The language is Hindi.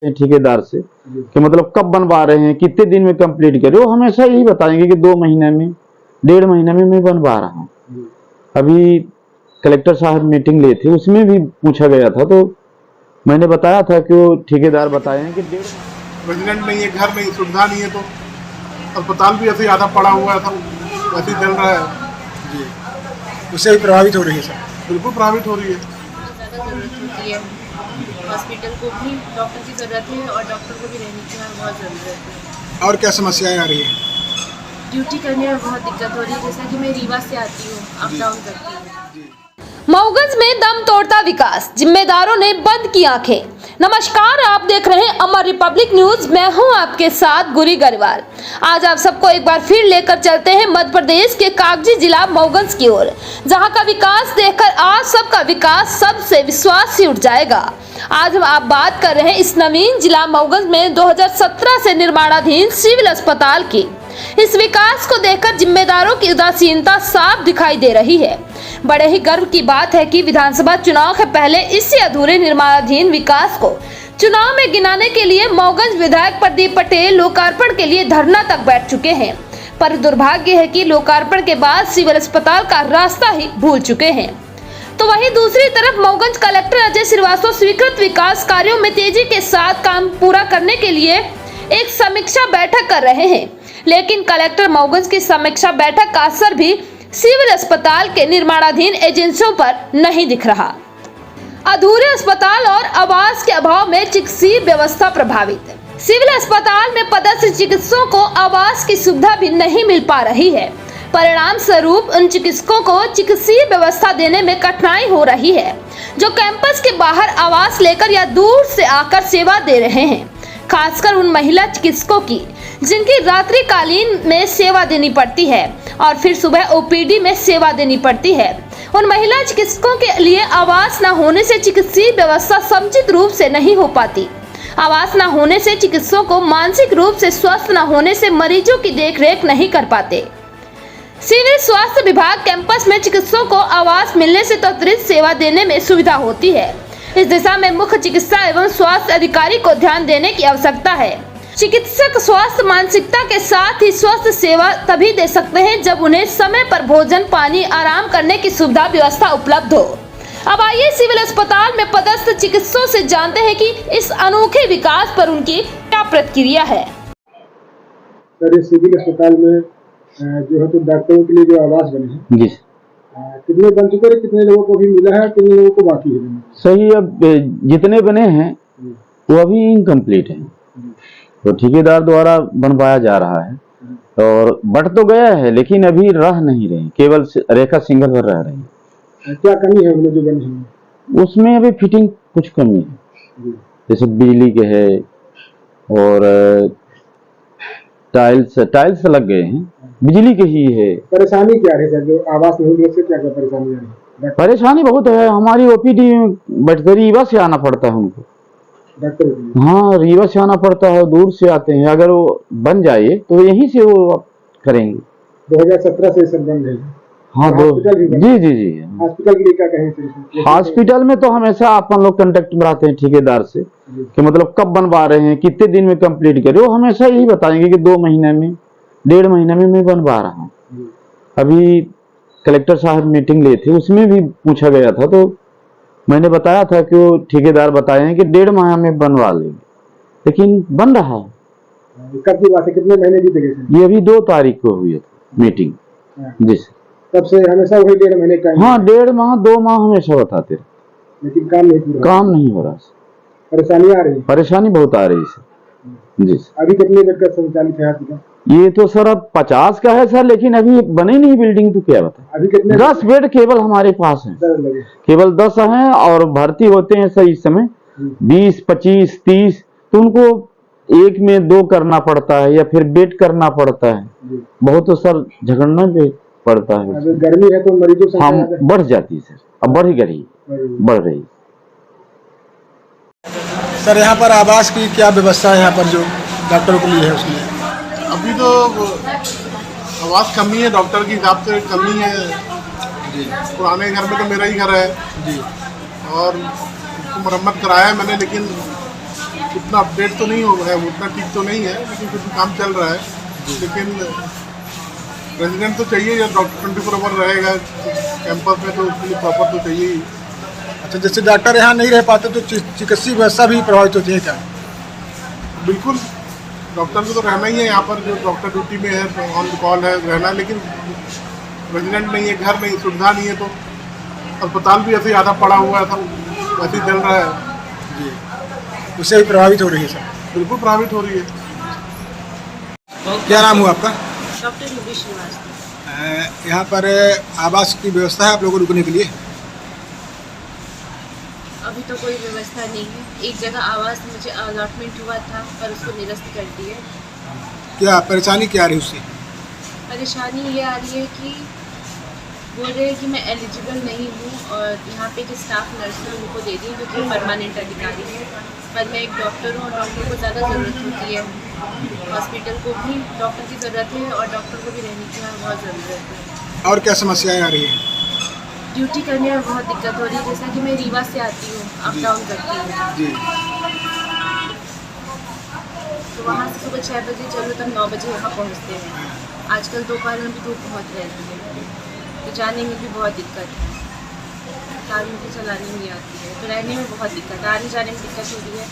ठेकेदार से कि मतलब कब बनवा रहे हैं, कितने दिन में कंप्लीट करें। वो हमेशा यही बताएंगे कि 2 महीने में, 1.5 महीने में मैं बनवा रहा हूँ। अभी कलेक्टर साहब मीटिंग ली थी, उसमें भी पूछा गया था, तो मैंने बताया था कि वो ठेकेदार बताए हैं कि रेजिडेंट नहीं है, घर नहीं, सुविधा नहीं है, तो अस्पताल भी ऐसे आधा पड़ा हुआ था, वैसे चल रहा है जी। उससे भी प्रभावित हो रही है सर? बिल्कुल प्रभावित हो रही है। ज़्यादा ज़रूरत होती है, हॉस्पिटल को भी डॉक्टर की ज़रूरत है और डॉक्टर को भी रहने की बहुत ज़रूरत है। और क्या समस्याएं आ रही हैं? ड्यूटी करने में बहुत दिक्कत हो रही है, जैसा कि मैं रीवा से आती हूँ, अप डाउन करती हूँ। मऊगंज में दम तोड़ता विकास, जिम्मेदारों ने बंद की आंखें। नमस्कार, आप देख रहे हैं अमर रिपब्लिक न्यूज। मैं हूं आपके साथ गुरी गरिवाल। आज आप सबको एक बार फिर लेकर चलते हैं मध्य प्रदेश के कागजी जिला मऊगंज की ओर, जहां का विकास देखकर आज सबका विकास सबसे विश्वास ही उठ जाएगा। आज हम आप बात कर रहे हैं इस नवीन जिला मऊगंज में 2017 से निर्माणाधीन सिविल अस्पताल की। इस विकास को देखकर जिम्मेदारों की उदासीनता साफ दिखाई दे रही है। बड़े ही गर्व की बात है कि विधानसभा चुनाव के पहले इसी अधूरे निर्माणाधीन विकास को चुनाव में गिनाने के लिए मऊगंज विधायक प्रदीप पटेल लोकार्पण के लिए धरना तक बैठ चुके हैं, पर दुर्भाग्य है कि लोकार्पण के बाद सिविल अस्पताल का रास्ता ही भूल चुके हैं। तो वहीं दूसरी तरफ मऊगंज कलेक्टर अजय श्रीवास्तव स्वीकृत विकास कार्यों में तेजी के साथ काम पूरा करने के लिए एक समीक्षा बैठक कर रहे हैं, लेकिन कलेक्टर मऊगंज की समीक्षा बैठक का असर भी सिविल अस्पताल के निर्माणाधीन एजेंसियों पर नहीं दिख रहा। अधूरे अस्पताल और आवास के अभाव में चिकित्सीय व्यवस्था प्रभावित। सिविल अस्पताल में पदस्थ चिकित्सकों को आवास की सुविधा भी नहीं मिल पा रही है। परिणाम स्वरूप उन चिकित्सकों को चिकित्सीय व्यवस्था देने में कठिनाई हो रही है, जो कैंपस के बाहर आवास लेकर या दूर से आकर सेवा दे रहे हैं। खासकर उन महिला चिकित्सकों की जिनकी रात्रिकालीन में सेवा देनी पड़ती है और फिर सुबह ओपीडी में सेवा देनी पड़ती है। उन महिला चिकित्सकों के लिए आवास न होने से चिकित्सीय व्यवस्था समुचित रूप से नहीं हो पाती। आवास न होने से चिकित्सकों को मानसिक रूप से स्वस्थ न होने से मरीजों की देखरेख नहीं कर पाते। सिविल स्वास्थ्य विभाग कैंपस में चिकित्सकों को आवास मिलने से त्वरित सेवा देने में सुविधा होती है। इस दिशा में मुख्य चिकित्सा एवं स्वास्थ्य अधिकारी को ध्यान देने की आवश्यकता है। चिकित्सक स्वास्थ्य मानसिकता के साथ ही स्वस्थ सेवा तभी दे सकते हैं जब उन्हें समय पर भोजन, पानी, आराम करने की सुविधा व्यवस्था उपलब्ध हो। अब आइए सिविल अस्पताल में पदस्थ चिकित्सकों से जानते हैं कि इस अनोखे विकास पर उनकी क्या प्रतिक्रिया है। सर, इस सिविल अस्पताल में जो है तो डॉक्टरों के लिए जो आवास बने हैं जी, कितने बन चुके हैं, कितने लोगों को भी मिला है, कितने लोगों को बाकी है? सही। अब जितने बने हैं वो अभी इनकम्प्लीट हैं, तो ठेकेदार द्वारा बनवाया जा रहा है और बढ़ तो गया है, लेकिन अभी रह नहीं रहे, केवल रेखा सिंगल पर रह रही है। क्या कमी है उनमें जो बने हैं? उसमें अभी फिटिंग कुछ कमी है, जैसे बिजली के है और टाइल्स लग गए हैं, बिजली के ही है। परेशानी क्या है सर, जो आवास नहीं मिलने से क्या क्या परेशानी आ रही है? परेशानी बहुत है। हमारी ओपीडी में बैठकर रीवा से आना पड़ता है उनको। डॉक्टर? हाँ, रीवा से आना पड़ता है, दूर से आते हैं। अगर वो बन जाए तो यहीं से वो करेंगे। 2017 से सब बन गए। हाँ, जी। हॉस्पिटल के लिए क्या कहें? हॉस्पिटल में तो हमेशा अपन लोग कांटेक्ट में रहते हैं ठेकेदार से कि मतलब कब बनवा रहे हैं, कितने दिन में कंप्लीट करें। वो हमेशा यही बताएंगे कि 2 महीने में, 1.5 महीने में मैं बनवा रहा हूँ। अभी कलेक्टर साहब मीटिंग ली थी, उसमें भी पूछा गया था, तो मैंने बताया था कि वो ठेकेदार बताए हैं कि 1.5 माह में बनवा लेंगे, लेकिन बन रहा है। कब की बात है, कितने महीने बीत गए? ये अभी 2 तारीख को हुई है मीटिंग। जी सर। तब से हमेशा वही 1.5 महीने का? हाँ, 1.5 माह 2 माह हमेशा बताते, लेकिन काम नहीं हो रहा। परेशानी आ रही है? परेशानी बहुत आ रही है सर। जी सर। अभी कितने बेड का संचालित है हॉस्पिटल? ये तो सर अब 50 का है सर, लेकिन अभी बनी नहीं बिल्डिंग, तो क्या बता। अभी कितने? 10 बेड केवल हमारे पास है, केवल 10 हैं, और भर्ती होते हैं सर इस समय 20, 25, 30, तो उनको 1 में 2 करना पड़ता है या फिर बेड करना पड़ता है। बहुत तो सर झगड़ना भी पड़ता है। अगर गर्मी है तो मरीजों की संख्या बढ़ जाती है सर, अब बढ़ रही। सर, यहाँ पर आवास की क्या व्यवस्था है यहाँ पर जो डॉक्टरों के लिए है उसमें? अभी तो आवास कमी है, डॉक्टर के हिसाब से कमी है जी। पुराने घर में तो मेरा ही घर है जी, और उसको मरम्मत कराया है मैंने, लेकिन उतना अपडेट तो नहीं हो रहा है, उतना ठीक तो नहीं है, लेकिन कुछ काम चल रहा है। लेकिन रेजिडेंट तो चाहिए, या डॉक्टर 24 आवर रहेगा कैंपस में, तो उसके लिए प्रॉपर तो चाहिए ही। अच्छा, जैसे डॉक्टर यहाँ नहीं रह पाते तो चिकित्सीय व्यवस्था भी प्रभावित होती है क्या? बिल्कुल, डॉक्टर को तो रहना ही है यहाँ पर, जो डॉक्टर ड्यूटी में है, ऑन कॉल है, रहना है, लेकिन रेजिडेंट नहीं है, घर नहीं, सुविधा नहीं है, तो अस्पताल भी ऐसे आधा पड़ा हुआ था, ऐसे ही चल रहा है। जी, उससे भी प्रभावित हो रही है सर। बिल्कुल प्रभावित हो रही है। क्या नाम हुआ आपका? डॉक्टर योगी श्रीवास्तव। यहाँ पर आवास की व्यवस्था है आप लोगों को रुकने के लिए? अभी तो कोई व्यवस्था नहीं है। एक जगह आवास मुझे अलॉटमेंट हुआ था, पर उसको निरस्त कर दिए। क्या परेशानी क्या आ रही है उससे? परेशानी ये आ रही है कि बोल रहे हैं कि मैं एलिजिबल नहीं हूँ, और यहाँ पे जो स्टाफ नर्स है उनको दे दी, जो कि परमानेंट अधिकारी है, पर मैं एक डॉक्टर हूँ और डॉक्टर को ज़्यादा ज़रूरत होती है। हॉस्पिटल को भी डॉक्टर की ज़रूरत है और डॉक्टर को भी रहने की यहाँ बहुत ज़रूरत है। और क्या समस्याएं आ रही हैं? ड्यूटी करने में बहुत दिक्कत हो रही है, जैसा कि मैं रीवा से आती हूँ, अप डाउन करती हूँ, जी, तो वहाँ से सुबह 6 बजे चलो तो 9 बजे यहाँ पहुँचते हैं। आजकल दोपहर में भी धूप बहुत रहती है, तो जाने में भी बहुत दिक्कत है, कार मुझे चलानी नहीं आती है, तो रहने में बहुत दिक्कत है, आने जाने में दिक्कत हो रही है।